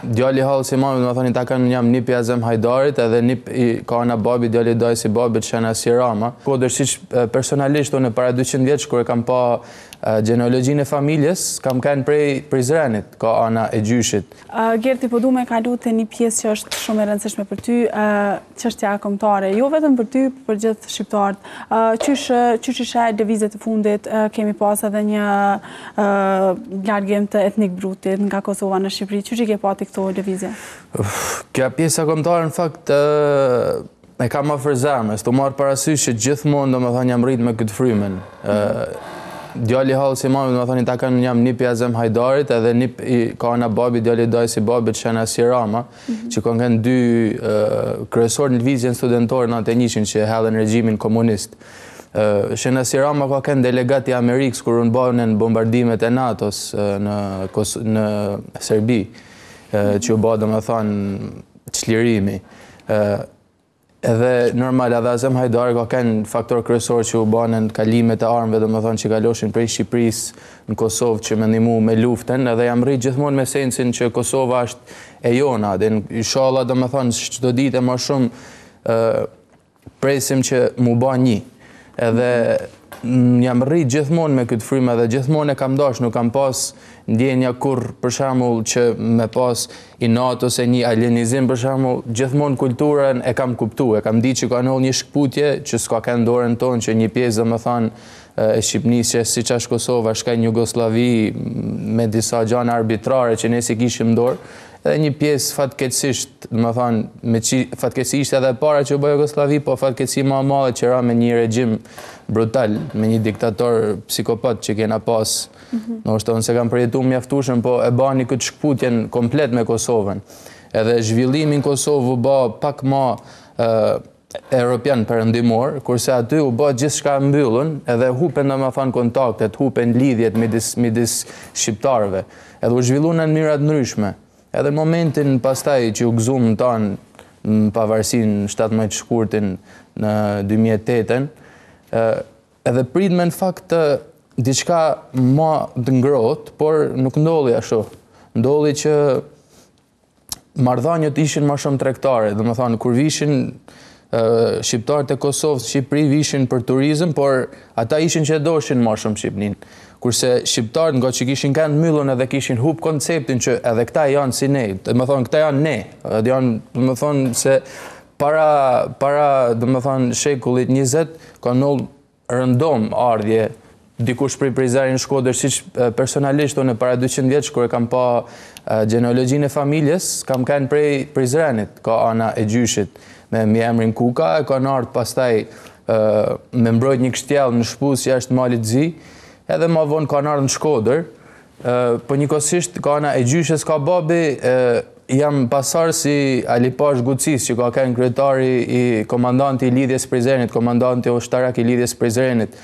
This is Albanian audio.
Djali Halls Imamit, më thoni, ta kanë jam nip i Azem Hajdarit, edhe nip i ka ana babi, djali dajsi babit Shenasi Rama. Kodërsisht personalisht unë para 200 vjeç kur e kam pa gjenealogjinë e familjes, kam kanë prej Prizrenit, ka ana e gjyshit. Gerti, po du me kalu te një pjesë që është shumë e rëndësishme për ty, çështja kombëtare, jo vetëm për ty, për gjithë shqiptarët. Qysh ishe lëvizjet e fundit, kemi pas edhe një largim të etnik brutit nga Kosova në Shqipëri, qysh i ke pati këto lëvizje? Kja pjesa kombëtare në fakt e kam më fërzemës, të marrë parasysh që gjithmonë do më thonë jam rrit me këtë frymen. Djali Halls Imamit, më thoni, ta kanë jam nip i Azem Hajdarit, edhe nip i ka ana babi, djali dajsi babit Shenasi Rama, që kanë kënë dy kryesor në lëvizjen studentore në atë njëshin që hedhen regjimin komunist. Shenasi Rama ka kënë delegat i Amerikës kur unë bëhen bombardimet e NATO-s në Serbi, që u bëhen, më thonë, çlirimi. Edhe normal, edhe Azem Hajdari ka kënë faktor kryesor që u banen kalimet e armëve, dhe më thonë që kaloshin prej Shqipërisë në Kosovë që me ndimu me luftën, edhe jam rrit gjithmonë me sensin që Kosova është e jona, dhe inshallah dhe më thonë çdo ditë më shumë presim që mu ba një. Edhe jam rrit gjithmonë me këtë frymë dhe gjithmonë e kam dash, nuk kam pas ndjenja kur për shembull që me pas i NATO se një alienizim për shembull, gjithmonë kulturën e kam kuptuar, e kam ditë që ka ndodhur një shkputje që s'ka kanë dorën tonë që një pjesë domethënë e Shqipnisë siç është Kosova, shka në Jugosllavi me disa gjëra arbitrare që ne si kishim dorë, edhe një pjesë fatkeqësisht, fatkeqësisht edhe para që u bë Jugosllavi, po fatkeqësi më e madhe që ra me një regjim brutal, me një diktator psikopat që kena pas. Ndoshta unë se kam përjetuar mjaftueshëm, po e bani këtë shkputjen komplet me Kosovën. Edhe zhvillimi në Kosovë u bë pak më europian perëndimor, kurse aty u bë gjithçka mbyllën, edhe hupen domethënë kontaktet, hupen lidhjet midis shqiptarëve. Edhe u zhvilluan në mënyra të ndryshme. Edhe në momentin pastaj që u gëzuam tanë në pavarësinë 17 shkurtin në 2008-ën, edhe pritme në fakt diçka më të ngrohtë, por nuk ndolli ashtu. Ndolli që marrëdhëniet ishin më shumë tregtare, domethënë kur vishin shqiptarët e Kosovës, Shqipëri vishin për turizëm, por ata ishin që doshin më shumë Shqipërinë. Kurse shqiptarët nga që kishin kanë mbyllur edhe kishin hub konceptin që edhe këta janë si ne, domethënë këta janë ne, janë domethënë se para domethënë shekullit 20 ka ndodhur rëndom ardhje dikush prej Prizrenit në Shkodër, siç personalisht unë para 200 vjeç kur e kam pa gjenealogjinë e familjes, kam kanë prej Prizrenit, ka ana e gjyshit me emrin Kuka, e kanë ardhur pastaj me mbrojt një kështjell në Shpuz jashtë Malit Zi, edhe më vonë kanë ardhur në Shkodër, po njëkohësisht ka ana e gjyshes ka babi, jam pasar si Alipash Gucis, që ka qenë kryetari i komandanti i lidhjes Prizrenit, komandanti ushtarak i lidhjes Prizrenit.